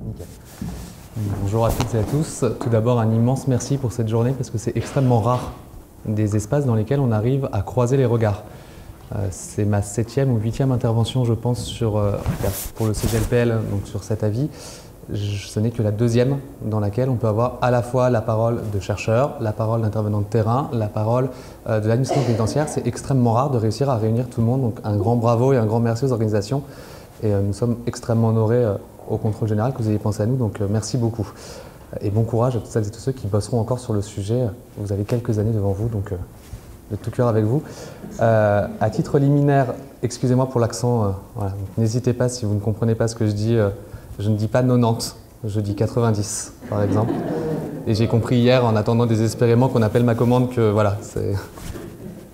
Nickel. Bonjour à toutes et à tous. Tout d'abord, un immense merci pour cette journée parce que c'est extrêmement rare des espaces dans lesquels on arrive à croiser les regards. C'est ma 7e ou 8e intervention, je pense, pour le CGLPL, donc sur cet avis. Ce n'est que la 2e dans laquelle on peut avoir à la fois la parole de chercheurs, la parole d'intervenants de terrain, la parole de l'administration pénitentiaire. C'est extrêmement rare de réussir à réunir tout le monde. Donc un grand bravo et un grand merci aux organisations. Et nous sommes extrêmement honorés au contrôle général que vous ayez pensé à nous. Donc merci beaucoup. Et bon courage à toutes celles et tous ceux qui bosseront encore sur le sujet. Vous avez quelques années devant vous, donc de tout cœur avec vous. À titre liminaire, excusez-moi pour l'accent, voilà, n'hésitez pas si vous ne comprenez pas ce que je dis. Je ne dis pas 90, je dis 90 par exemple. Et j'ai compris hier en attendant désespérément qu'on appelle ma commande que voilà.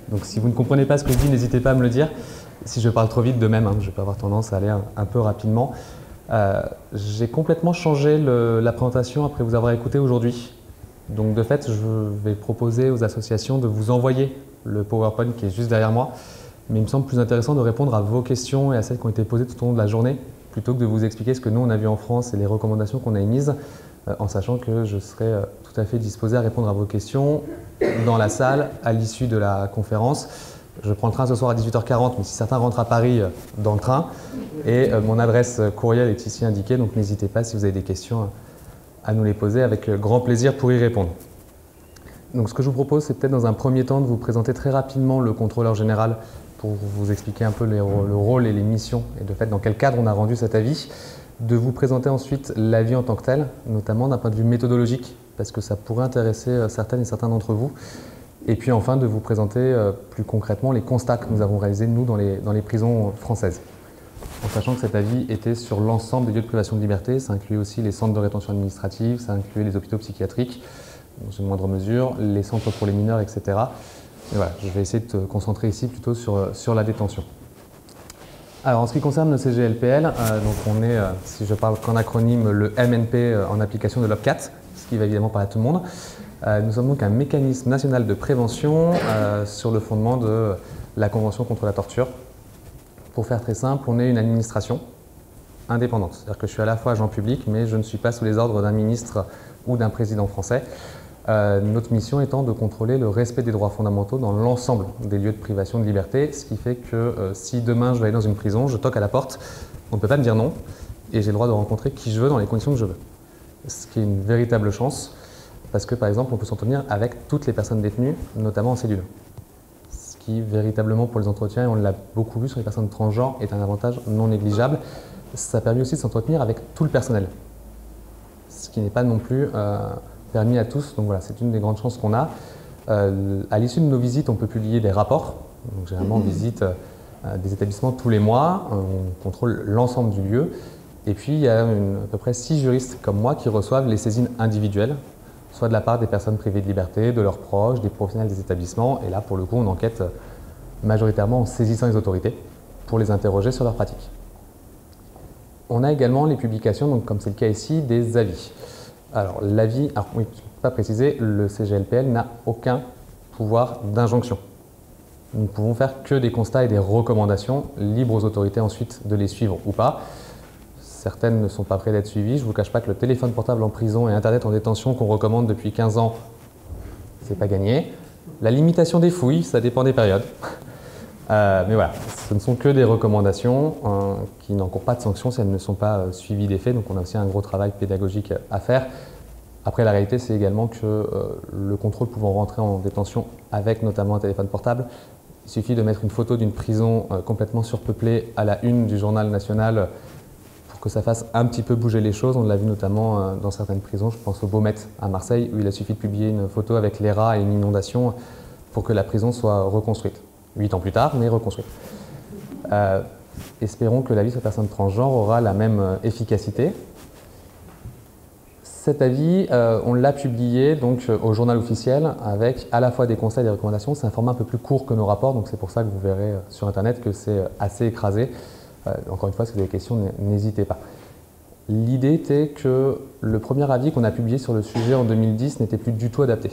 Donc si vous ne comprenez pas ce que je dis, n'hésitez pas à me le dire. Si je parle trop vite, de même, je peux avoir tendance à aller un peu rapidement. J'ai complètement changé la présentation après vous avoir écouté aujourd'hui. Donc de fait, je vais proposer aux associations de vous envoyer le PowerPoint qui est juste derrière moi. Mais il me semble plus intéressant de répondre à vos questions et à celles qui ont été posées tout au long de la journée, plutôt que de vous expliquer ce que nous on a vu en France et les recommandations qu'on a émises, en sachant que je serai tout à fait disposé à répondre à vos questions dans la salle à l'issue de la conférence. Je prends le train ce soir à 18h40, mais si certains rentrent à Paris, dans le train. Et mon adresse courriel est ici indiquée, donc n'hésitez pas si vous avez des questions à nous les poser avec grand plaisir pour y répondre. Donc ce que je vous propose, c'est peut-être dans un premier temps de vous présenter très rapidement le contrôleur général pour vous expliquer un peu le rôle et les missions et de fait dans quel cadre on a rendu cet avis. De vous présenter ensuite l'avis en tant que tel, notamment d'un point de vue méthodologique, parce que ça pourrait intéresser certaines et certains d'entre vous. Et puis enfin de vous présenter plus concrètement les constats que nous avons réalisés nous dans les prisons françaises. En sachant que cet avis était sur l'ensemble des lieux de privation de liberté, ça inclut aussi les centres de rétention administrative, ça inclut les hôpitaux psychiatriques, dans une moindre mesure, les centres pour les mineurs, etc. Et voilà, je vais essayer de me concentrer ici plutôt sur la détention. Alors en ce qui concerne le CGLPL, donc on est, si je parle qu'en acronyme, le MNP en application de l'OPCAT, ce qui va évidemment parler à tout le monde. Nous sommes donc un mécanisme national de prévention sur le fondement de la Convention contre la torture. Pour faire très simple, on est une administration indépendante. C'est-à-dire que je suis à la fois agent public, mais je ne suis pas sous les ordres d'un ministre ou d'un président français. Notre mission étant de contrôler le respect des droits fondamentaux dans l'ensemble des lieux de privation de liberté, ce qui fait que si demain je vais aller dans une prison, je toque à la porte, on ne peut pas me dire non, et j'ai le droit de rencontrer qui je veux dans les conditions que je veux. Ce qui est une véritable chance, parce que par exemple on peut s'entretenir avec toutes les personnes détenues, notamment en cellule. Ce qui véritablement pour les entretiens, et on l'a beaucoup vu sur les personnes transgenres, est un avantage non négligeable. Ça permet aussi de s'entretenir avec tout le personnel, ce qui n'est pas non plus permis à tous. Donc voilà, c'est une des grandes chances qu'on a. À l'issue de nos visites, on peut publier des rapports. Donc, généralement, on visite des établissements tous les mois, on contrôle l'ensemble du lieu. Et puis, il y a à peu près 6 juristes comme moi qui reçoivent les saisines individuelles, soit de la part des personnes privées de liberté, de leurs proches, des professionnels des établissements. Et là, pour le coup, on enquête majoritairement en saisissant les autorités pour les interroger sur leurs pratiques. On a également les publications, donc comme c'est le cas ici, des avis. Alors l'avis, oui, je ne peux pas préciser, le CGLPL n'a aucun pouvoir d'injonction. Nous ne pouvons faire que des constats et des recommandations, libres aux autorités ensuite de les suivre ou pas. Certaines ne sont pas prêtes d'être suivies. Je ne vous cache pas que le téléphone portable en prison et Internet en détention qu'on recommande depuis 15 ans, c'est pas gagné. La limitation des fouilles, ça dépend des périodes. Mais voilà, ce ne sont que des recommandations qui n'encourent pas de sanctions si elles ne sont pas suivies des faits. Donc on a aussi un gros travail pédagogique à faire. Après, la réalité, c'est également que le contrôle pouvant rentrer en détention avec notamment un téléphone portable, il suffit de mettre une photo d'une prison complètement surpeuplée à la une du journal national pour que ça fasse un petit peu bouger les choses. On l'a vu notamment dans certaines prisons, je pense au Beaumet à Marseille, où il a suffi de publier une photo avec les rats et une inondation pour que la prison soit reconstruite. 8 ans plus tard, mais reconstruite. Espérons que l'avis sur personnes transgenres aura la même efficacité. Cet avis, on l'a publié donc, au journal officiel avec à la fois des conseils et des recommandations. C'est un format un peu plus court que nos rapports, donc c'est pour ça que vous verrez sur Internet que c'est assez écrasé. Encore une fois, si vous avez des questions, n'hésitez pas. L'idée était que le premier avis qu'on a publié sur le sujet en 2010 n'était plus du tout adapté.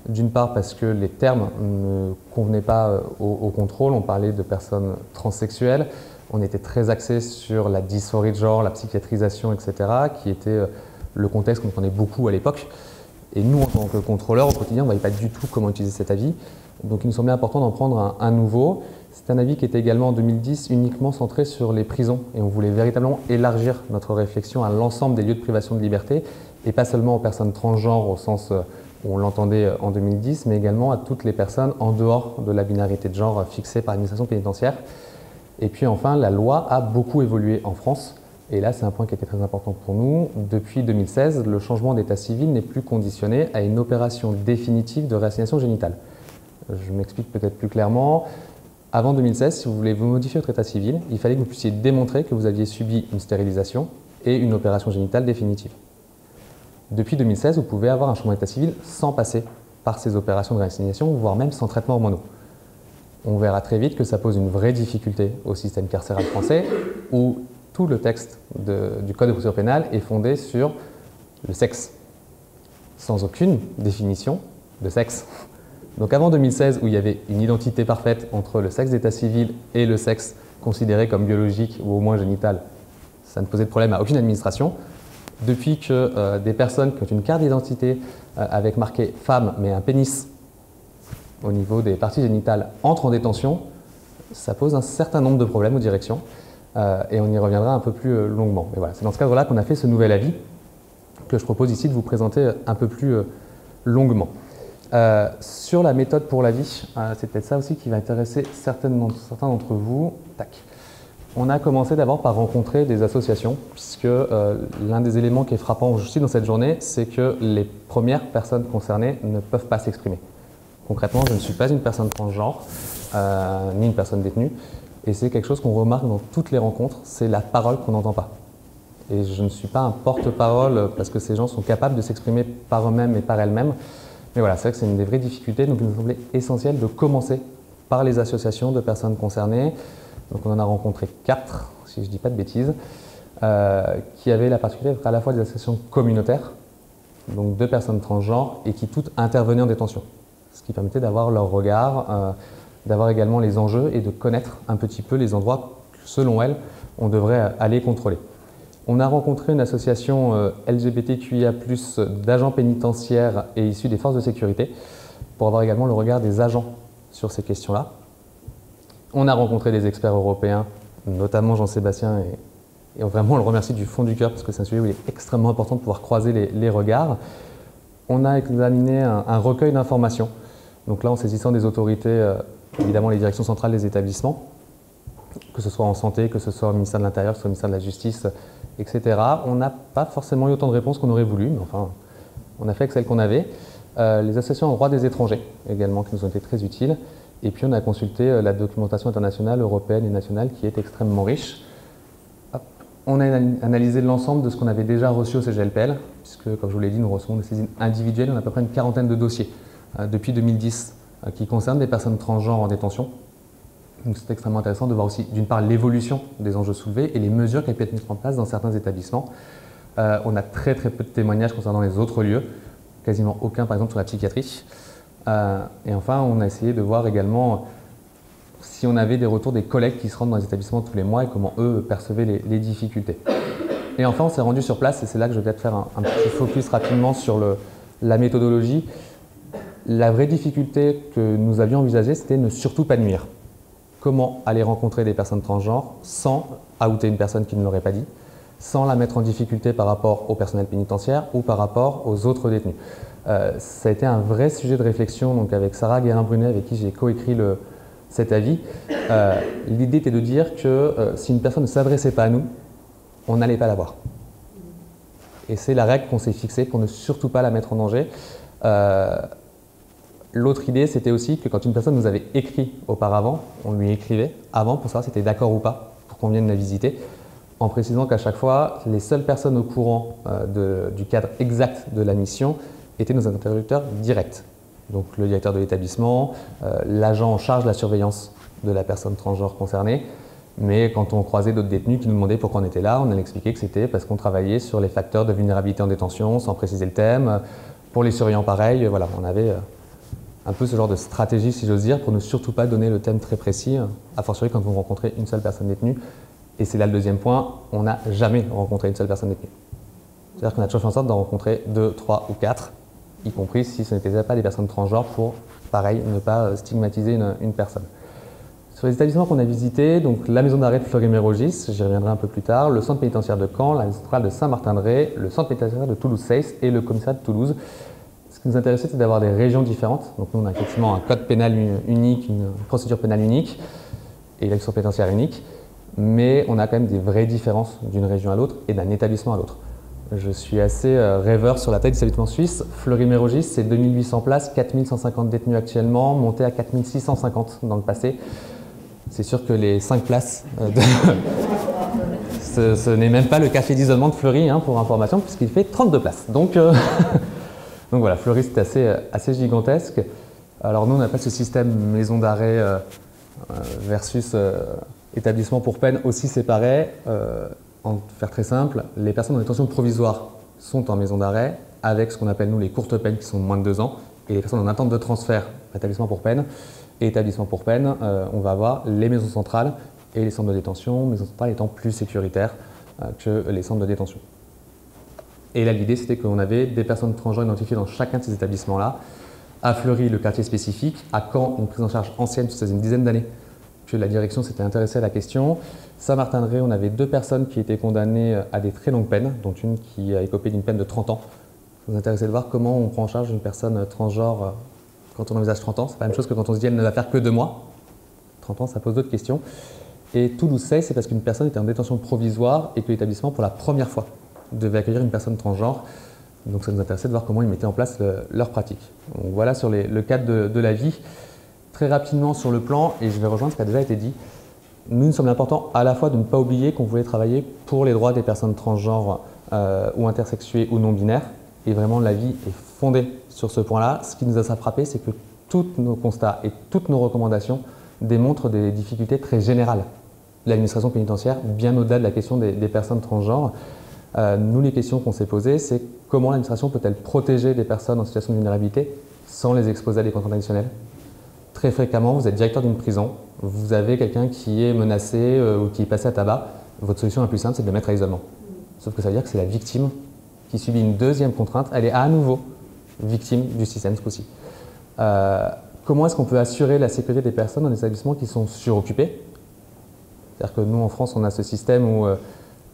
D'une part parce que les termes ne convenaient pas au contrôle, on parlait de personnes transsexuelles, on était très axé sur la dysphorie de genre, la psychiatrisation, etc., qui était le contexte qu'on entendait beaucoup à l'époque. Et nous, en tant que contrôleurs, au quotidien, on ne voyait pas du tout comment utiliser cet avis. Donc il nous semblait important d'en prendre un nouveau. C'est un avis qui était également en 2010 uniquement centré sur les prisons. Et on voulait véritablement élargir notre réflexion à l'ensemble des lieux de privation de liberté, et pas seulement aux personnes transgenres au sens où on l'entendait en 2010, mais également à toutes les personnes en dehors de la binarité de genre fixée par l'administration pénitentiaire. Et puis enfin, la loi a beaucoup évolué en France. Et là, c'est un point qui était très important pour nous. Depuis 2016, le changement d'état civil n'est plus conditionné à une opération définitive de réassignation génitale. Je m'explique peut-être plus clairement. Avant 2016, si vous voulez vous modifier votre état civil, il fallait que vous puissiez démontrer que vous aviez subi une stérilisation et une opération génitale définitive. Depuis 2016, vous pouvez avoir un changement d'état civil sans passer par ces opérations de réassignation, voire même sans traitement hormonaux. On verra très vite que ça pose une vraie difficulté au système carcéral français, où tout le texte du Code de procédure pénale est fondé sur le sexe, sans aucune définition de sexe. Donc avant 2016, où il y avait une identité parfaite entre le sexe d'état civil et le sexe considéré comme biologique ou au moins génital, ça ne posait de problème à aucune administration. Depuis que des personnes qui ont une carte d'identité avec marqué femme mais un pénis au niveau des parties génitales entrent en détention, ça pose un certain nombre de problèmes aux directions et on y reviendra un peu plus longuement. Mais voilà, c'est dans ce cadre-là qu'on a fait ce nouvel avis que je propose ici de vous présenter un peu plus longuement. Sur la méthode pour l'avis, c'est peut-être ça aussi qui va intéresser certains d'entre vous. Tac. On a commencé d'abord par rencontrer des associations, puisque l'un des éléments qui est frappant aussi dans cette journée, c'est que les premières personnes concernées ne peuvent pas s'exprimer. Concrètement, je ne suis pas une personne transgenre, ni une personne détenue, et c'est quelque chose qu'on remarque dans toutes les rencontres, c'est la parole qu'on n'entend pas. Et je ne suis pas un porte-parole parce que ces gens sont capables de s'exprimer par eux-mêmes et par elles-mêmes. Mais voilà, c'est vrai que c'est une des vraies difficultés, donc il nous semblait essentiel de commencer par les associations de personnes concernées. Donc on en a rencontré 4, si je ne dis pas de bêtises, qui avaient la particularité d'être à la fois des associations communautaires, donc 2 personnes transgenres, et qui toutes intervenaient en détention. Ce qui permettait d'avoir leur regard, d'avoir également les enjeux et de connaître un petit peu les endroits que, selon elles, on devrait aller contrôler. On a rencontré une association LGBTQIA+, d'agents pénitentiaires et issus des forces de sécurité, pour avoir également le regard des agents sur ces questions-là. On a rencontré des experts européens, notamment Jean-Sébastien, et vraiment on le remercie du fond du cœur, parce que c'est un sujet où il est extrêmement important de pouvoir croiser les regards. On a examiné un recueil d'informations, donc là en saisissant des autorités, évidemment les directions centrales des établissements, que ce soit en santé, que ce soit au ministère de l'Intérieur, que ce soit au ministère de la Justice, etc. On n'a pas forcément eu autant de réponses qu'on aurait voulu, mais enfin, on a fait avec celles qu'on avait. Les associations en droit des étrangers, également, qui nous ont été très utiles. Et puis, on a consulté la documentation internationale, européenne et nationale, qui est extrêmement riche. Hop. On a analysé l'ensemble de ce qu'on avait déjà reçu au CGLPL, puisque, comme je vous l'ai dit, nous recevons des saisines individuelles. On a à peu près une quarantaine de dossiers depuis 2010 qui concernent des personnes transgenres en détention. Donc c'est extrêmement intéressant de voir aussi, d'une part, l'évolution des enjeux soulevés et les mesures qui ont pu être mises en place dans certains établissements. On a très peu de témoignages concernant les autres lieux, quasiment aucun par exemple sur la psychiatrie. Et enfin, on a essayé de voir également si on avait des retours des collègues qui se rendent dans les établissements tous les mois et comment eux percevaient les difficultés. Et enfin, on s'est rendu sur place, et c'est là que je vais peut-être faire un petit focus rapidement sur la méthodologie. La vraie difficulté que nous avions envisagée, c'était ne surtout pas nuire. Comment aller rencontrer des personnes transgenres sans outer une personne qui ne l'aurait pas dit, sans la mettre en difficulté par rapport au personnel pénitentiaire ou par rapport aux autres détenus. Ça a été un vrai sujet de réflexion donc avec Sarah Guérin-Brunet, avec qui j'ai coécrit cet avis. L'idée était de dire que si une personne ne s'adressait pas à nous, on n'allait pas la voir. Et c'est la règle qu'on s'est fixée pour ne surtout pas la mettre en danger. L'autre idée, c'était aussi que quand une personne nous avait écrit auparavant, on lui écrivait avant pour savoir si c'était d'accord ou pas, pour qu'on vienne la visiter, en précisant qu'à chaque fois, les seules personnes au courant du cadre exact de la mission étaient nos interlocuteurs directs. Donc le directeur de l'établissement, l'agent en charge de la surveillance de la personne transgenre concernée. Mais quand on croisait d'autres détenus qui nous demandaient pourquoi on était là, on allait expliquer que c'était parce qu'on travaillait sur les facteurs de vulnérabilité en détention, sans préciser le thème. Pour les surveillants, pareil, voilà, on avait un peu ce genre de stratégie, si j'ose dire, pour ne surtout pas donner le thème très précis, a fortiori quand vous rencontrez une seule personne détenue Et c'est là le deuxième point, on n'a jamais rencontré une seule personne détenue. C'est-à-dire qu'on a toujours fait en sorte d'en rencontrer 2, 3 ou 4, y compris si ce n'était pas des personnes transgenres pour, pareil, ne pas stigmatiser une personne. Sur les établissements qu'on a visités, donc la maison d'arrêt de Fleury-Mérogis, j'y reviendrai un peu plus tard, le centre pénitentiaire de Caen, la centrale de Saint-Martin-de-Ré, le centre pénitentiaire de Toulouse-Seyss et le commissariat de Toulouse. Ce qui nous intéressait, c'est d'avoir des régions différentes. Donc nous, on a effectivement un code pénal unique, une procédure pénale unique et une action pénitentiaire unique, mais on a quand même des vraies différences d'une région à l'autre et d'un établissement à l'autre. Je suis assez rêveur sur la taille des établissements suisses. Fleury-Mérogis, c'est 2800 places, 4150 détenus actuellement, monté à 4650 dans le passé. C'est sûr que les 5 places, ce n'est même pas le café d'isolement de Fleury, hein, pour information, puisqu'il fait 32 places. Donc voilà, Fleury, c'est assez gigantesque. Alors nous, on n'a pas ce système maison d'arrêt versus établissement pour peine aussi séparé. En faire très simple, les personnes en détention provisoire sont en maison d'arrêt avec ce qu'on appelle nous les courtes peines qui sont de moins de 2 ans, et les personnes en attente de transfert, établissement pour peine et établissement pour peine, on va avoir les maisons centrales et les centres de détention, maisons centrales étant plus sécuritaires que les centres de détention. Et là, l'idée, c'était qu'on avait des personnes transgenres identifiées dans chacun de ces établissements-là. À Fleury, le quartier spécifique. À Caen, une prise en charge ancienne, ça faisait une dizaine d'années que la direction s'était intéressée à la question. Saint-Martin-de-Ré, on avait 2 personnes qui étaient condamnées à des très longues peines, dont une qui a écopé d'une peine de 30 ans. Ça nous intéressait de voir comment on prend en charge une personne transgenre quand on envisage 30 ans. C'est pas la même chose que quand on se dit elle ne va faire que 2 mois. 30 ans, ça pose d'autres questions. Et Toulouse-Seyss, c'est parce qu'une personne était en détention provisoire et que l'établissement, pour la première fois, devait accueillir une personne transgenre. Donc ça nous intéressait de voir comment ils mettaient en place leur pratique. Donc voilà sur le cadre de la vie. Très rapidement sur le plan, et je vais rejoindre ce qui a déjà été dit, nous sommes important à la fois de ne pas oublier qu'on voulait travailler pour les droits des personnes transgenres ou intersexuées ou non-binaires. Et vraiment, la vie est fondée sur ce point-là. Ce qui nous a frappé, c'est que tous nos constats et toutes nos recommandations démontrent des difficultés très générales de l'administration pénitentiaire, bien au-delà de la question des personnes transgenres. Nous, les questions qu'on s'est posées, c'est comment l'administration peut-elle protéger des personnes en situation de vulnérabilité sans les exposer à des contraintes additionnelles. Très fréquemment, vous êtes directeur d'une prison, vous avez quelqu'un qui est menacé ou qui est passé à tabac. Votre solution la plus simple, c'est de le mettre à isolement. Sauf que ça veut dire que c'est la victime qui subit une deuxième contrainte. Elle est à nouveau victime du système ce coup-ci. Comment est-ce qu'on peut assurer la sécurité des personnes dans des établissements qui sont suroccupés? C'est-à-dire que nous, en France, on a ce système où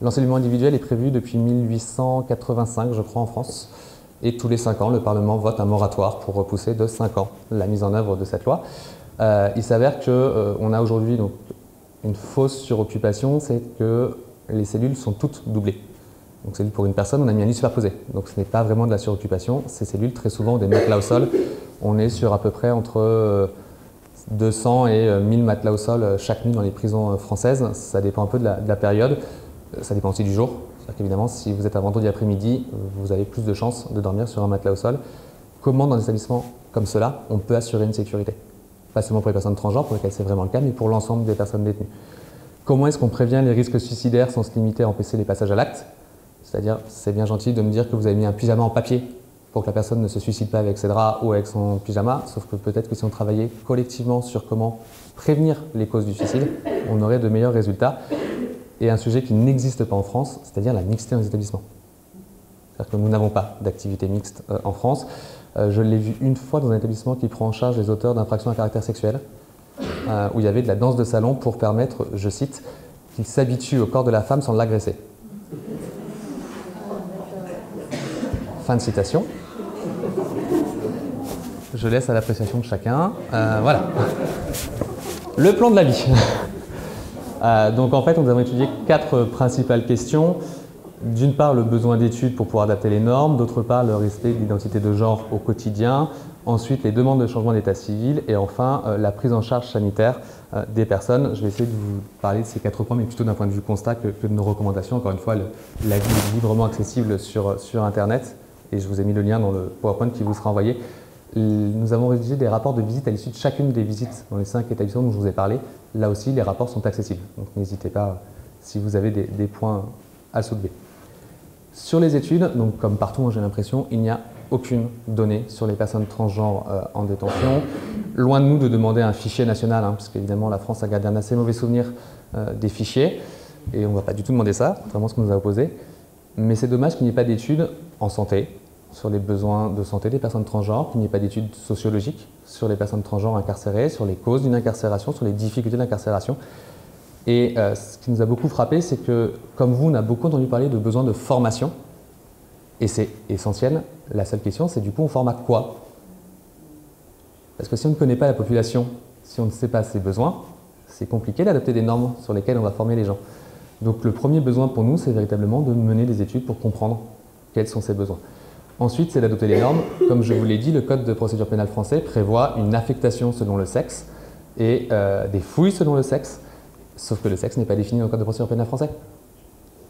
l'encellulement individuel est prévu depuis 1885, je crois, en France. Et tous les 5 ans, le Parlement vote un moratoire pour repousser de 5 ans la mise en œuvre de cette loi. Il s'avère qu'on a aujourd'hui donc une fausse suroccupation, c'est que les cellules sont toutes doublées. Donc cellule pour une personne, on a mis un lit superposé. Donc ce n'est pas vraiment de la suroccupation. Ces cellules, très souvent, ont des matelas au sol. On est sur à peu près entre 200 et 1000 matelas au sol chaque nuit dans les prisons françaises. Ça dépend un peu de la période. Ça dépend aussi du jour. C'est-à-dire qu'évidemment, si vous êtes un vendredi après-midi, vous avez plus de chances de dormir sur un matelas au sol. Comment, dans des établissements comme cela, on peut assurer une sécurité? Pas seulement pour les personnes transgenres, pour lesquelles c'est vraiment le cas, mais pour l'ensemble des personnes détenues. Comment est-ce qu'on prévient les risques suicidaires sans se limiter à empêcher les passages à l'acte? C'est-à-dire, c'est bien gentil de me dire que vous avez mis un pyjama en papier pour que la personne ne se suicide pas avec ses draps ou avec son pyjama, sauf que peut-être que si on travaillait collectivement sur comment prévenir les causes du suicide, on aurait de meilleurs résultats. Et un sujet qui n'existe pas en France, c'est-à-dire la mixité dans les établissements. C'est-à-dire que nous n'avons pas d'activité mixte en France. Je l'ai vu une fois dans un établissement qui prend en charge les auteurs d'infractions à caractère sexuel, où il y avait de la danse de salon pour permettre, je cite, qu'ils s'habituent au corps de la femme sans l'agresser. Fin de citation. Je laisse à l'appréciation de chacun. Voilà. Le plan de la vie. Donc en fait, nous avons étudié 4 principales questions. D'une part, le besoin d'études pour pouvoir adapter les normes. D'autre part, le respect de l'identité de genre au quotidien. Ensuite, les demandes de changement d'état civil. Et enfin, la prise en charge sanitaire des personnes. Je vais essayer de vous parler de ces 4 points, mais plutôt d'un point de vue constat que de nos recommandations. Encore une fois, l'avis est librement accessible sur Internet. Et je vous ai mis le lien dans le PowerPoint qui vous sera envoyé. Nous avons rédigé des rapports de visite à l'issue de chacune des visites dans les 5 établissements dont je vous ai parlé. Là aussi, les rapports sont accessibles. Donc n'hésitez pas si vous avez des points à soulever. Sur les études, donc comme partout, j'ai l'impression, il n'y a aucune donnée sur les personnes transgenres en détention. Loin de nous de demander un fichier national, parce qu'évidemment la France a gardé un assez mauvais souvenir des fichiers. et on ne va pas du tout demander ça, contrairement à ce qu'on nous a opposé. Mais c'est dommage qu'il n'y ait pas d'études en santé, sur les besoins de santé des personnes transgenres, qu'il n'y ait pas d'études sociologiques sur les personnes transgenres incarcérées, sur les causes d'une incarcération, sur les difficultés d'incarcération. Et ce qui nous a beaucoup frappé, c'est que, comme vous, on a beaucoup entendu parler de besoins de formation, et c'est essentiel. La seule question, c'est du coup, on forme à quoi? Parce que si on ne connaît pas la population, si on ne sait pas ses besoins, c'est compliqué d'adopter des normes sur lesquelles on va former les gens. Donc le premier besoin pour nous, c'est véritablement de mener des études pour comprendre quels sont ces besoins. Ensuite, c'est d'adopter les normes. Comme je vous l'ai dit, le Code de procédure pénale français prévoit une affectation selon le sexe et des fouilles selon le sexe, sauf que le sexe n'est pas défini dans le Code de procédure pénale français.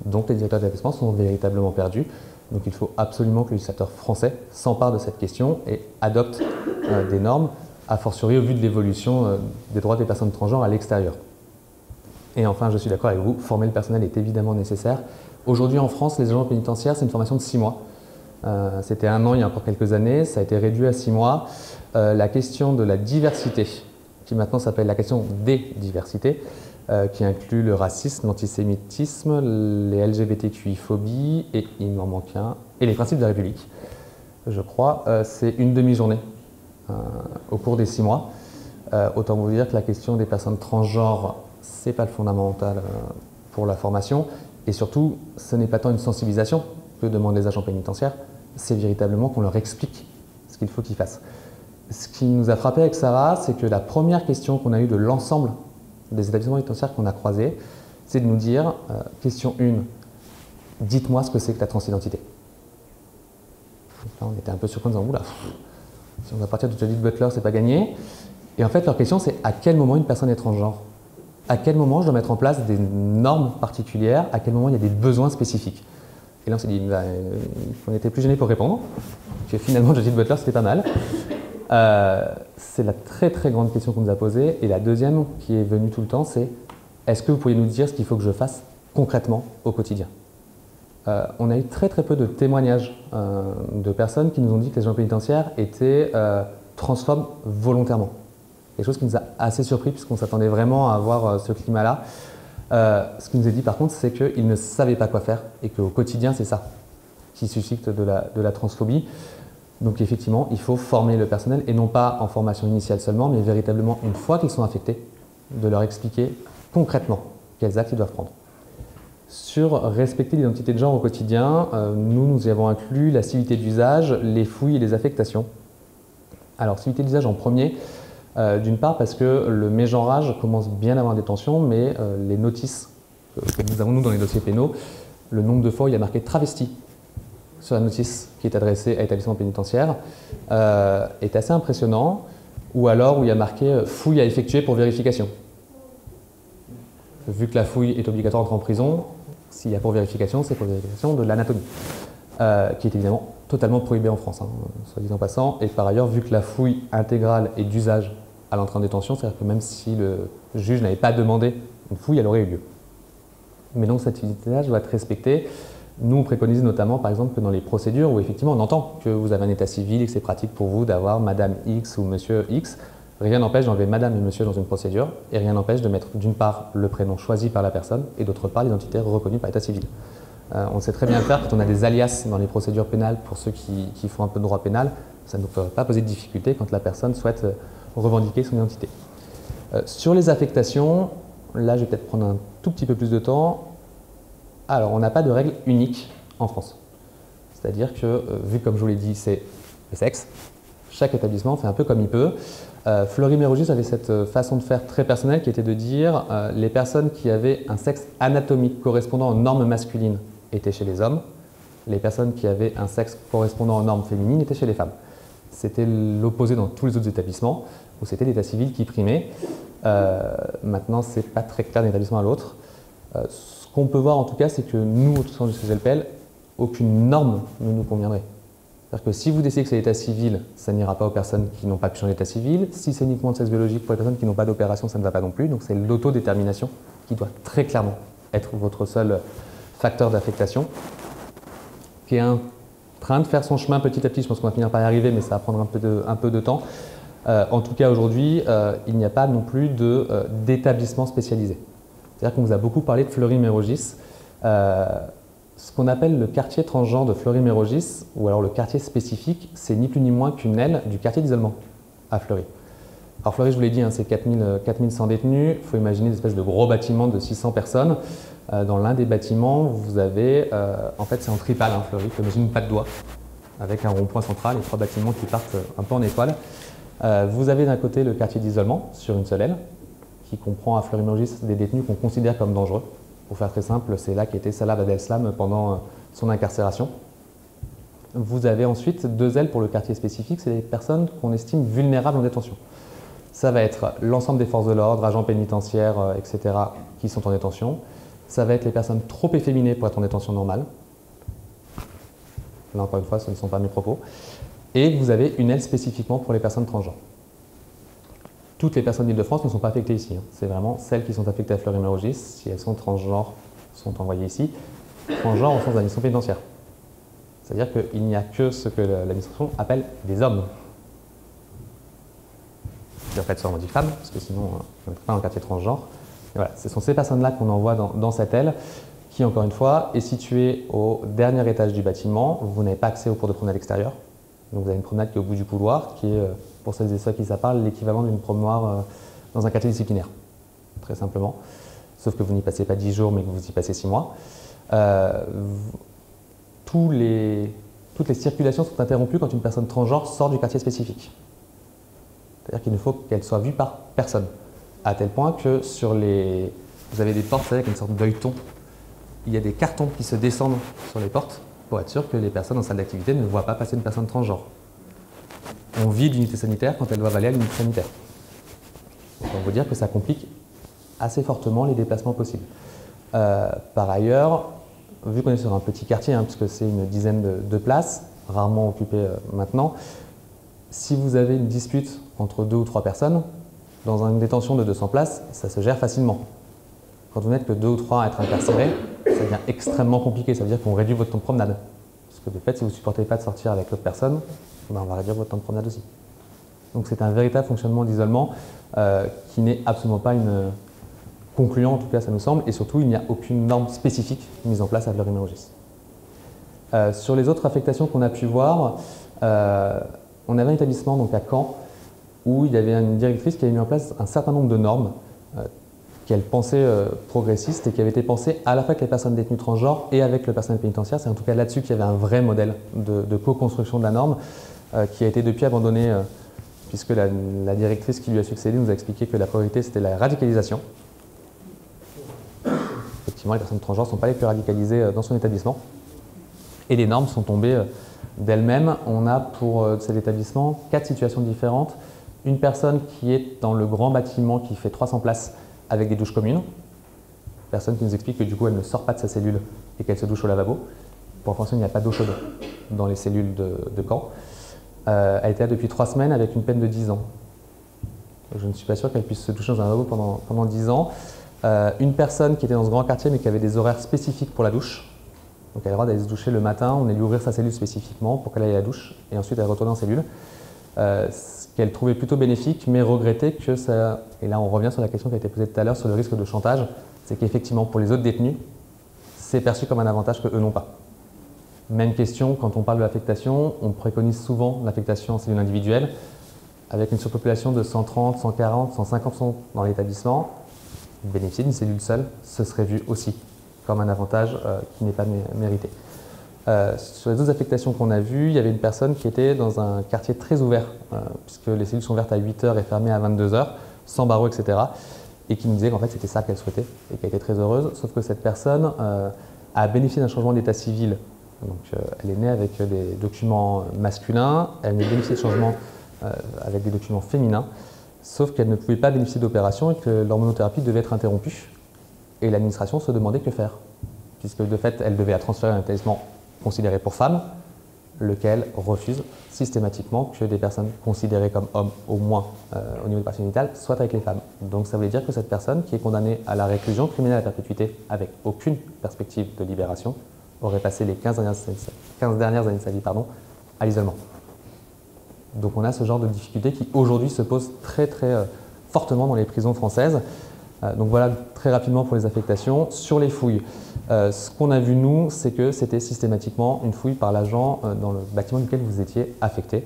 Donc les directeurs d'établissement sont véritablement perdus. Donc il faut absolument que le législateur français s'empare de cette question et adopte des normes, a fortiori au vu de l'évolution des droits des personnes transgenres à l'extérieur. Et enfin, je suis d'accord avec vous, former le personnel est évidemment nécessaire. Aujourd'hui en France, les agents pénitentiaires, c'est une formation de 6 mois. C'était 1 an il y a encore quelques années, ça a été réduit à 6 mois. La question de la diversité, qui maintenant s'appelle la question des diversités, qui inclut le racisme, l'antisémitisme, les LGBTQI-phobies, et il m'en manque un, et les principes de la République, je crois, c'est une demi-journée au cours des 6 mois. Autant vous dire que la question des personnes transgenres, c'est pas le fondamental pour la formation, et surtout, ce n'est pas tant une sensibilisation que demandent les agents pénitentiaires, c'est véritablement qu'on leur explique ce qu'il faut qu'ils fassent. Ce qui nous a frappé avec Sarah, c'est que la première question qu'on a eue de l'ensemble des établissements pénitentiaires qu'on a croisés, c'est de nous dire, question 1, dites-moi ce que c'est que la transidentité. Là, on était un peu surpris en disant, oula, si on va partir de Judith Butler, c'est pas gagné. Et en fait, leur question, c'est à quel moment une personne est transgenre? À quel moment je dois mettre en place des normes particulières? À quel moment il y a des besoins spécifiques? Et là, on s'est dit, on était plus gênés pour répondre, que finalement, Judith Butler, c'était pas mal. C'est la très très grande question qu'on nous a posée. Et la deuxième qui est venue tout le temps, c'est est-ce que vous pourriez nous dire ce qu'il faut que je fasse concrètement au quotidien? On a eu très très peu de témoignages de personnes qui nous ont dit que les agents pénitentiaires étaient transphobes volontairement. Quelque chose qui nous a assez surpris puisqu'on s'attendait vraiment à avoir ce climat-là. Ce qui nous est dit par contre, c'est qu'ils ne savaient pas quoi faire et qu'au quotidien, c'est ça qui suscite de la transphobie. Donc effectivement, il faut former le personnel et non pas en formation initiale seulement, mais véritablement une fois qu'ils sont affectés, de leur expliquer concrètement quels actes ils doivent prendre. Sur respecter l'identité de genre au quotidien, nous y avons inclus la civilité d'usage, les fouilles et les affectations. Alors civilité d'usage en premier, d'une part parce que le mégenrage commence bien avant la détention, mais les notices que nous avons nous dans les dossiers pénaux, le nombre de fois où il y a marqué travesti sur la notice qui est adressée à l'établissement pénitentiaire est assez impressionnant, ou alors où il y a marqué fouille à effectuer pour vérification. Vu que la fouille est obligatoire d'entrer en prison, s'il y a pour vérification, c'est pour vérification de l'anatomie, qui est évidemment totalement prohibée en France, soit dit en passant. Et par ailleurs, vu que la fouille intégrale est d'usage à l'entrée en détention, c'est-à-dire que même si le juge n'avait pas demandé une fouille, elle aurait eu lieu. Mais donc cette utilité-là doit être respectée. Nous, on préconise notamment, par exemple, que dans les procédures où effectivement on entend que vous avez un état civil et que c'est pratique pour vous d'avoir Madame X ou Monsieur X, rien n'empêche d'enlever Madame et Monsieur dans une procédure et rien n'empêche de mettre d'une part le prénom choisi par la personne et d'autre part l'identité reconnue par l'état civil. On sait très bien le faire quand on a des alias dans les procédures pénales pour ceux qui font un peu de droit pénal, ça ne peut pas poser de difficulté quand la personne souhaite revendiquer son identité. Sur les affectations, là je vais peut-être prendre un tout petit peu plus de temps. Alors, on n'a pas de règle unique en France. C'est-à-dire que, vu comme je vous l'ai dit, c'est le sexe, chaque établissement fait un peu comme il peut. Fleury Mérogis avait cette façon de faire très personnelle qui était de dire les personnes qui avaient un sexe anatomique correspondant aux normes masculines étaient chez les hommes, les personnes qui avaient un sexe correspondant aux normes féminines étaient chez les femmes. C'était l'opposé dans tous les autres établissements, où c'était l'état civil qui primait. Maintenant, ce n'est pas très clair d'un établissement à l'autre. Ce qu'on peut voir en tout cas, c'est que nous, au sein du CGLPL, aucune norme ne nous conviendrait. C'est-à-dire que si vous décidez que c'est l'état civil, ça n'ira pas aux personnes qui n'ont pas pu changer d'état civil. Si c'est uniquement de sexe biologique pour les personnes qui n'ont pas d'opération, ça ne va pas non plus. Donc c'est l'autodétermination qui doit très clairement être votre seul facteur d'affectation, qui est en train de faire son chemin petit à petit. Je pense qu'on va finir par y arriver, mais ça va prendre un peu de temps. En tout cas, aujourd'hui, il n'y a pas non plus d'établissement spécialisé. C'est-à-dire qu'on vous a beaucoup parlé de Fleury-Mérogis. Ce qu'on appelle le quartier transgenre de Fleury-Mérogis, ou alors le quartier spécifique, c'est ni plus ni moins qu'une aile du quartier d'isolement à Fleury. Alors Fleury, je vous l'ai dit, hein, c'est 4100 détenus. Il faut imaginer une espèce de gros bâtiment de 600 personnes. Dans l'un des bâtiments, vous avez, en fait c'est en tripale, hein, Fleury, il faut imaginer une patte d'oie, avec un rond-point central et 3 bâtiments qui partent un peu en étoile. Vous avez d'un côté le quartier d'isolement, sur une seule aile, qui comprend à Fleury-Mérogis des détenus qu'on considère comme dangereux. Pour faire très simple, c'est là qu'était Salah Abdeslam pendant son incarcération. Vous avez ensuite 2 ailes pour le quartier spécifique, c'est les personnes qu'on estime vulnérables en détention. Ça va être l'ensemble des forces de l'ordre, agents pénitentiaires, etc., qui sont en détention. Ça va être les personnes trop efféminées pour être en détention normale. Là, encore une fois, ce ne sont pas mes propos. Et vous avez une aile spécifiquement pour les personnes transgenres. Toutes les personnes d'Île-de-France ne sont pas affectées ici. C'est vraiment celles qui sont affectées à Fleury-Mérogis. Si elles sont transgenres, sont envoyées ici. Transgenres au sens d'admission pénitentiaire. C'est-à-dire qu'il n'y a que ce que l'administration appelle des hommes. En fait, on dit femmes, parce que sinon, on n'est pas dans le quartier transgenre. Et voilà, ce sont ces personnes-là qu'on envoie dans cette aile, qui, encore une fois, est située au dernier étage du bâtiment. Vous n'avez pas accès aux cours de promenade extérieure. Donc vous avez une promenade qui est au bout du couloir, qui est, pour celles et ceux qui ça parle, l'équivalent d'une promenade dans un quartier disciplinaire, très simplement. Sauf que vous n'y passez pas 10 jours, mais que vous y passez 6 mois. Toutes les circulations sont interrompues quand une personne transgenre sort du quartier spécifique. C'est-à-dire qu'il ne faut qu'elle soit vue par personne. À tel point que vous avez des portes avec une sorte d'œilleton. Il y a des cartons qui se descendent sur les portes pour être sûr que les personnes en salle d'activité ne voient pas passer une personne transgenre. On vide l'unité sanitaire quand elles doivent aller à l'unité sanitaire. Donc on veut dire que ça complique assez fortement les déplacements possibles. Par ailleurs, vu qu'on est sur un petit quartier, hein, puisque c'est une dizaine de places, rarement occupées maintenant, si vous avez une dispute entre 2 ou 3 personnes, dans une détention de 200 places, ça se gère facilement. Quand vous n'êtes que 2 ou 3 à être incarcérés, ça devient extrêmement compliqué. Ça veut dire qu'on réduit votre temps de promenade. Parce que de fait, si vous ne supportez pas de sortir avec l'autre personne, ben on va réduire votre temps de promenade aussi. Donc c'est un véritable fonctionnement d'isolement qui n'est absolument pas concluant, en tout cas ça nous semble, et surtout il n'y a aucune norme spécifique mise en place à Fleury-Mérogis. Sur les autres affectations qu'on a pu voir, on avait un établissement donc à Caen où il y avait une directrice qui avait mis en place un certain nombre de normes qu'elle pensait progressistes et qui avaient été pensées à la fois avec les personnes détenues transgenres et avec le personnel pénitentiaire. C'est en tout cas là-dessus qu'il y avait un vrai modèle de co-construction de la norme qui a été depuis abandonné puisque la directrice qui lui a succédé nous a expliqué que la priorité c'était la radicalisation. Effectivement, les personnes transgenres ne sont pas les plus radicalisées dans son établissement et les normes sont tombées d'elles-mêmes. On a pour cet établissement 4 situations différentes. Une personne qui est dans le grand bâtiment qui fait 300 places avec des douches communes. Personne qui nous explique que du coup elle ne sort pas de sa cellule et qu'elle se douche au lavabo. Pour information, il n'y a pas d'eau chaude dans les cellules de Caen. Elle était là depuis 3 semaines avec une peine de 10 ans. Je ne suis pas sûr qu'elle puisse se doucher dans un lavabo pendant 10 ans. Une personne qui était dans ce grand quartier mais qui avait des horaires spécifiques pour la douche. Donc elle a le droit d'aller se doucher le matin, on allait lui ouvrir sa cellule spécifiquement pour qu'elle aille à la douche et ensuite elle retourne en cellule. Ce qu'elle trouvait plutôt bénéfique, mais regrettait que ça, et là on revient sur la question qui a été posée tout à l'heure sur le risque de chantage, c'est qu'effectivement pour les autres détenus, c'est perçu comme un avantage qu'eux n'ont pas. Même question, quand on parle de l'affectation, on préconise souvent l'affectation en cellule individuelle, avec une surpopulation de 130, 140, 150 dans l'établissement, bénéficier d'une cellule seule, ce serait vu aussi comme un avantage qui n'est pas mérité. Sur les autres affectations qu'on a vues, il y avait une personne qui était dans un quartier très ouvert, puisque les cellules sont ouvertes à 8 h et fermées à 22 h, sans barreaux, etc. Et qui nous disait qu'en fait c'était ça qu'elle souhaitait et qu'elle était très heureuse, sauf que cette personne a bénéficié d'un changement d'état civil. Donc, elle est née avec des documents masculins, elle a bénéficié de changements avec des documents féminins, sauf qu'elle ne pouvait pas bénéficier d'opérations et que l'hormonothérapie devait être interrompue. Et l'administration se demandait que faire, puisque de fait elle devait la transférer à un établissement considéré pour femmes, lequel refuse systématiquement que des personnes considérées comme hommes, au moins au niveau de partie génitale, soient avec les femmes. Donc ça voulait dire que cette personne, qui est condamnée à la réclusion criminelle à perpétuité avec aucune perspective de libération, aurait passé les 15 dernières années de sa vie à l'isolement. Donc on a ce genre de difficultés qui aujourd'hui se posent très fortement dans les prisons françaises. Donc voilà très rapidement pour les affectations. Sur les fouilles, ce qu'on a vu nous, c'est que c'était systématiquement une fouille par l'agent dans le bâtiment duquel vous étiez affecté.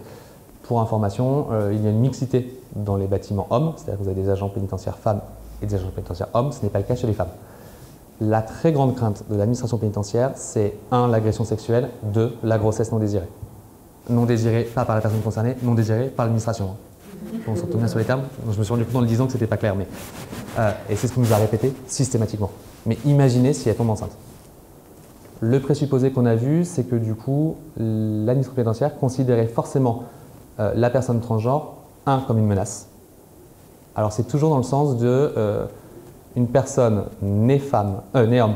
Pour information, il y a une mixité dans les bâtiments hommes, c'est-à-dire que vous avez des agents pénitentiaires femmes et des agents pénitentiaires hommes, ce n'est pas le cas chez les femmes. La très grande crainte de l'administration pénitentiaire, c'est 1. L'agression sexuelle, 2. La grossesse non désirée. Non désirée, pas par la personne concernée, non désirée par l'administration. On s'entend bien sur les termes. Je me suis rendu compte en le disant que ce n'était pas clair, mais et c'est ce qu'on nous a répété systématiquement. Mais imaginez si elle tombe enceinte. Le présupposé qu'on a vu, c'est que du coup, l'administration pénitentiaire considérait forcément la personne transgenre, 1, comme une menace. Alors c'est toujours dans le sens de une personne née homme,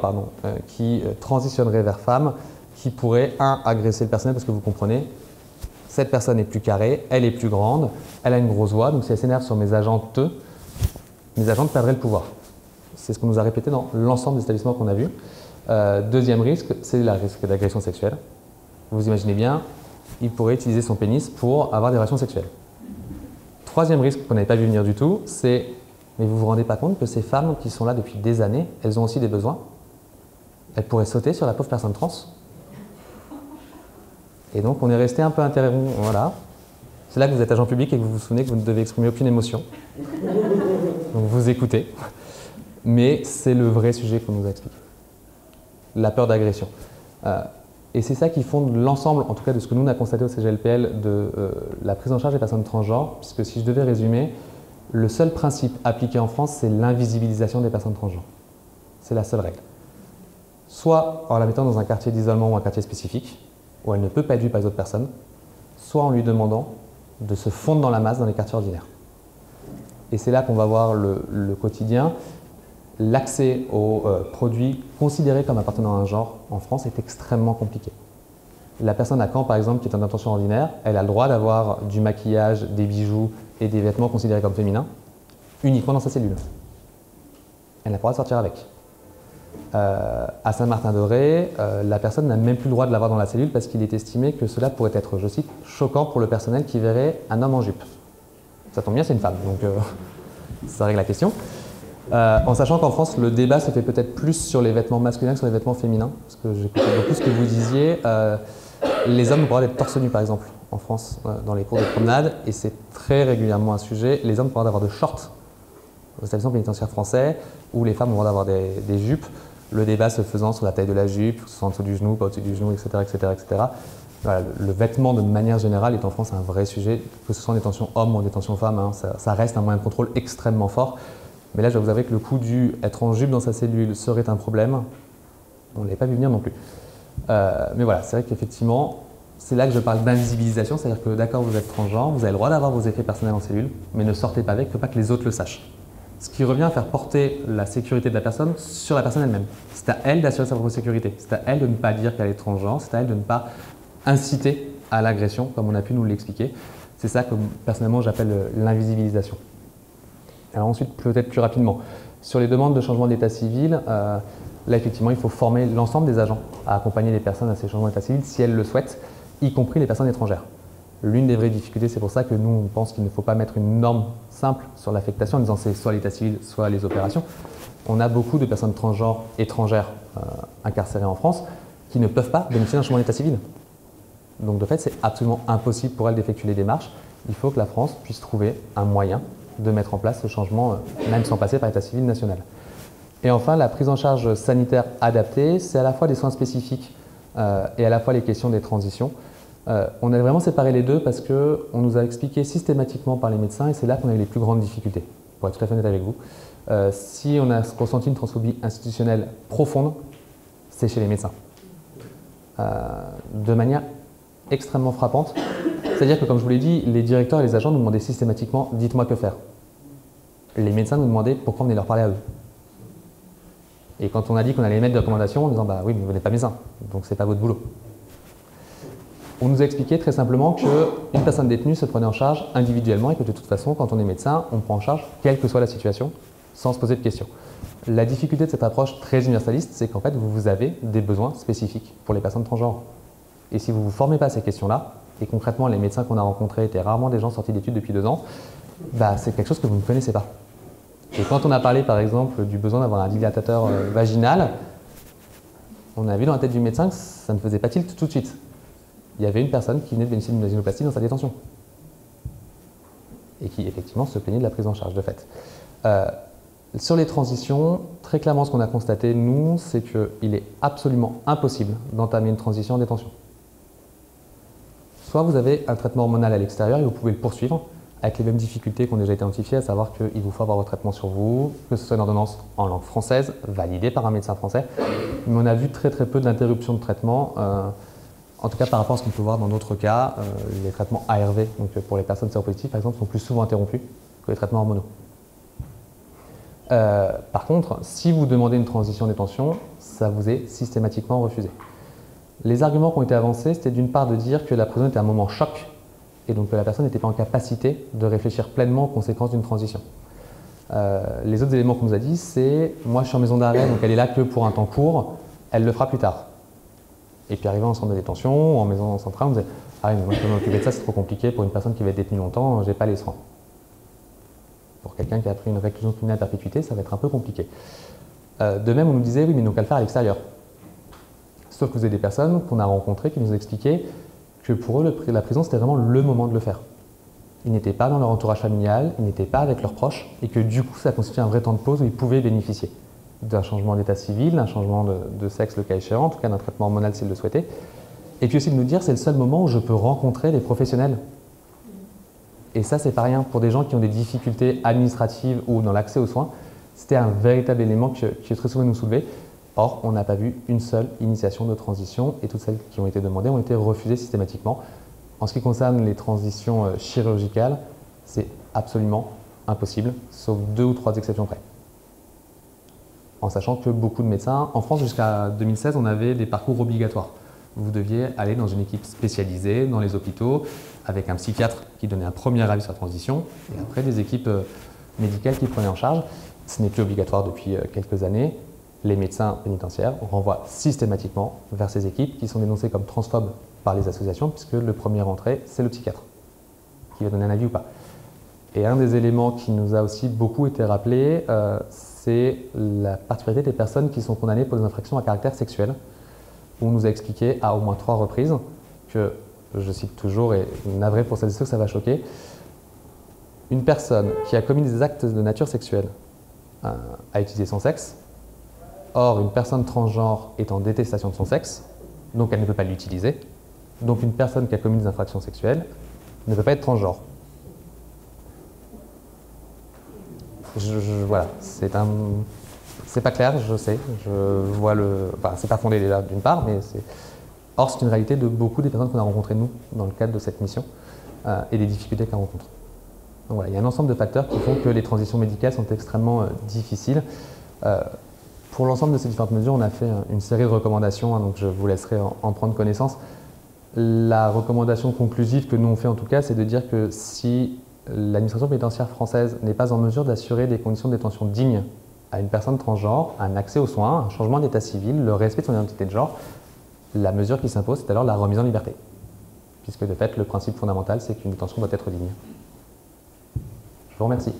qui transitionnerait vers femme, qui pourrait, 1, agresser le personnel, parce que vous comprenez, cette personne est plus carrée, elle est plus grande, elle a une grosse voix, donc si elle s'énerve sur mes agentes perdraient le pouvoir. C'est ce qu'on nous a répété dans l'ensemble des établissements qu'on a vus. Deuxième risque, c'est le risque d'agression sexuelle. Vous imaginez bien, il pourrait utiliser son pénis pour avoir des relations sexuelles. Troisième risque qu'on n'avait pas vu venir du tout, c'est, mais vous vous rendez pas compte que ces femmes qui sont là depuis des années, elles ont aussi des besoins. Elles pourraient sauter sur la pauvre personne trans. Et donc on est resté un peu interrompu, voilà. C'est là que vous êtes agent public et que vous vous souvenez que vous ne devez exprimer aucune émotion. Donc vous écoutez. Mais c'est le vrai sujet qu'on nous a expliqué. La peur d'agression. Et c'est ça qui fonde l'ensemble, en tout cas de ce que nous on a constaté au CGLPL, de la prise en charge des personnes transgenres, puisque si je devais résumer, le seul principe appliqué en France, c'est l'invisibilisation des personnes transgenres. C'est la seule règle. Soit en la mettant dans un quartier d'isolement ou un quartier spécifique, où elle ne peut pas être vue par les autres personnes, soit en lui demandant de se fondre dans la masse dans les quartiers ordinaires. Et c'est là qu'on va voir le quotidien. L'accès aux produits considérés comme appartenant à un genre en France est extrêmement compliqué. La personne à Caen, par exemple, qui est en détention ordinaire, elle a le droit d'avoir du maquillage, des bijoux et des vêtements considérés comme féminins uniquement dans sa cellule. Elle n'a pas le droit de sortir avec. À Saint-Martin-de-Ré, la personne n'a même plus le droit de l'avoir dans la cellule parce qu'il est estimé que cela pourrait être, je cite, choquant pour le personnel qui verrait un homme en jupe. Ça tombe bien, c'est une femme, donc ça règle la question. En sachant qu'en France, le débat se fait peut-être plus sur les vêtements masculins que sur les vêtements féminins, parce que j'écoutais beaucoup ce que vous disiez. Les hommes ont le droit d'être torse nu, par exemple, en France, dans les cours de promenade, et c'est très régulièrement un sujet. Les hommes ont le droit d'avoir de shorts aux établissements pénitentiaires français, où les femmes ont le droit d'avoir des jupes, le débat se faisant sur la taille de la jupe, que ce soit en dessous du genou, pas au-dessus du genou, etc. etc., etc. Voilà, le vêtement, de manière générale, est en France un vrai sujet, que ce soit en détention homme ou en détention femme, hein, ça reste un moyen de contrôle extrêmement fort. Mais là, je dois vous avouer que le coup du être en jupe dans sa cellule serait un problème. On ne l'avait pas vu venir non plus. Mais voilà, c'est vrai qu'effectivement, c'est là que je parle d'invisibilisation, c'est-à-dire que d'accord, vous êtes transgenre, vous avez le droit d'avoir vos effets personnels en cellule, mais ne sortez pas avec, il ne faut pas que les autres le sachent. Ce qui revient à faire porter la sécurité de la personne sur la personne elle-même. C'est à elle d'assurer sa propre sécurité. C'est à elle de ne pas dire qu'elle est transgenre, c'est à elle de ne pas inciter à l'agression, comme on a pu nous l'expliquer. C'est ça que personnellement j'appelle l'invisibilisation. Alors ensuite, peut-être plus rapidement, sur les demandes de changement d'état civil, là effectivement il faut former l'ensemble des agents à accompagner les personnes à ces changements d'état civil si elles le souhaitent, y compris les personnes étrangères. L'une des vraies difficultés, c'est pour ça que nous on pense qu'il ne faut pas mettre une norme simple sur l'affectation en disant c'est soit l'état civil, soit les opérations. On a beaucoup de personnes transgenres étrangères incarcérées en France qui ne peuvent pas bénéficier d'un changement d'état civil. Donc de fait, c'est absolument impossible pour elles d'effectuer les démarches. Il faut que la France puisse trouver un moyen de mettre en place ce changement, même sans passer par l'état civil national. Et enfin, la prise en charge sanitaire adaptée, c'est à la fois des soins spécifiques et à la fois les questions des transitions. On a vraiment séparé les deux parce qu'on nous a expliqué systématiquement par les médecins, et c'est là qu'on a eu les plus grandes difficultés, pour être tout à fait honnête avec vous. Si on a ressenti une transphobie institutionnelle profonde, c'est chez les médecins. De manière extrêmement frappante. C'est-à-dire que, comme je vous l'ai dit, les directeurs et les agents nous demandaient systématiquement « dites-moi que faire ». Les médecins nous demandaient pourquoi on venait leur parler à eux. Et quand on a dit qu'on allait émettre des recommandations, en disant « bah oui, mais vous n'êtes pas médecin, donc c'est pas votre boulot ». On nous a expliqué très simplement qu'une personne détenue se prenait en charge individuellement et que de toute façon, quand on est médecin, on prend en charge quelle que soit la situation, sans se poser de questions. La difficulté de cette approche très universaliste, c'est qu'en fait, vous avez des besoins spécifiques pour les personnes transgenres. Et si vous ne vous formez pas à ces questions-là, et concrètement, les médecins qu'on a rencontrés étaient rarement des gens sortis d'études depuis 2 ans, bah, c'est quelque chose que vous ne connaissez pas. Et quand on a parlé par exemple du besoin d'avoir un dilatateur vaginal, on a vu dans la tête du médecin que ça ne faisait pas tilt tout de suite. Il y avait une personne qui venait de bénéficier d'une vaginoplastie dans sa détention et qui effectivement se plaignait de la prise en charge de fait. Sur les transitions, très clairement ce qu'on a constaté nous, c'est qu'il est absolument impossible d'entamer une transition en détention. Soit vous avez un traitement hormonal à l'extérieur et vous pouvez le poursuivre avec les mêmes difficultés qui ont déjà été identifiées, à savoir qu'il vous faut avoir votre traitement sur vous, que ce soit une ordonnance en langue française, validée par un médecin français. Mais on a vu très peu d'interruptions de traitement, en tout cas par rapport à ce qu'on peut voir dans d'autres cas. Les traitements ARV, donc pour les personnes séropositives par exemple, sont plus souvent interrompus que les traitements hormonaux. Par contre, si vous demandez une transition en détention, ça vous est systématiquement refusé. Les arguments qui ont été avancés, c'était d'une part de dire que la prison était un moment choc, et donc que la personne n'était pas en capacité de réfléchir pleinement aux conséquences d'une transition. Les autres éléments qu'on nous a dit, c'est « moi je suis en maison d'arrêt, donc elle est là que pour un temps court, elle le fera plus tard ». Et puis arrivé en centre de détention ou en maison centrale, on nous disait « ah oui, mais moi je peux m'occuper de ça, c'est trop compliqué pour une personne qui va être détenue longtemps, j'ai pas les soins ». Pour quelqu'un qui a pris une réclusion criminelle à perpétuité, ça va être un peu compliqué. De même, on nous disait « oui, mais donc à le faire à l'extérieur ». Sauf que vous avez des personnes qu'on a rencontrées qui nous expliquaient que pour eux, la prison, c'était vraiment le moment de le faire. Ils n'étaient pas dans leur entourage familial, ils n'étaient pas avec leurs proches, et que du coup, ça constituait un vrai temps de pause où ils pouvaient bénéficier d'un changement d'état civil, d'un changement de sexe le cas échéant, en tout cas d'un traitement hormonal s'ils le souhaitaient. Et puis aussi de nous dire, c'est le seul moment où je peux rencontrer les professionnels. Et ça, c'est pas rien. Pour des gens qui ont des difficultés administratives ou dans l'accès aux soins, c'était un véritable élément qui est très souvent nous soulevé. Or, on n'a pas vu une seule initiation de transition et toutes celles qui ont été demandées ont été refusées systématiquement. En ce qui concerne les transitions chirurgicales, c'est absolument impossible, sauf 2 ou 3 exceptions près. En sachant que beaucoup de médecins, en France jusqu'à 2016, on avait des parcours obligatoires. Vous deviez aller dans une équipe spécialisée dans les hôpitaux avec un psychiatre qui donnait un premier avis sur la transition et après des équipes médicales qui prenaient en charge. Ce n'est plus obligatoire depuis quelques années. Les médecins pénitentiaires renvoient systématiquement vers ces équipes qui sont dénoncées comme transphobes par les associations puisque le premier entré, c'est le psychiatre qui va donner un avis ou pas. Et un des éléments qui nous a aussi beaucoup été rappelé, c'est la particularité des personnes qui sont condamnées pour des infractions à caractère sexuel, où on nous a expliqué à au moins 3 reprises que, je cite toujours, et navré pour celles et ceux que ça va choquer, une personne qui a commis des actes de nature sexuelle a utilisé son sexe. Or, une personne transgenre est en détestation de son sexe, donc elle ne peut pas l'utiliser. Donc une personne qui a commis des infractions sexuelles ne peut pas être transgenre. Voilà, c'est pas clair, je sais, je vois enfin, c'est pas fondé déjà d'une part, mais or c'est une réalité de beaucoup des personnes qu'on a rencontrées nous dans le cadre de cette mission et des difficultés qu'elles rencontrent. Donc voilà, il y a un ensemble de facteurs qui font que les transitions médicales sont extrêmement difficiles. Pour l'ensemble de ces différentes mesures, on a fait une série de recommandations, donc je vous laisserai en prendre connaissance. La recommandation conclusive que nous on fait en tout cas, c'est de dire que si l'administration pénitentiaire française n'est pas en mesure d'assurer des conditions de détention dignes à une personne transgenre, un accès aux soins, un changement d'état civil, le respect de son identité de genre, la mesure qui s'impose, c'est alors la remise en liberté. Puisque de fait, le principe fondamental, c'est qu'une détention doit être digne. Je vous remercie.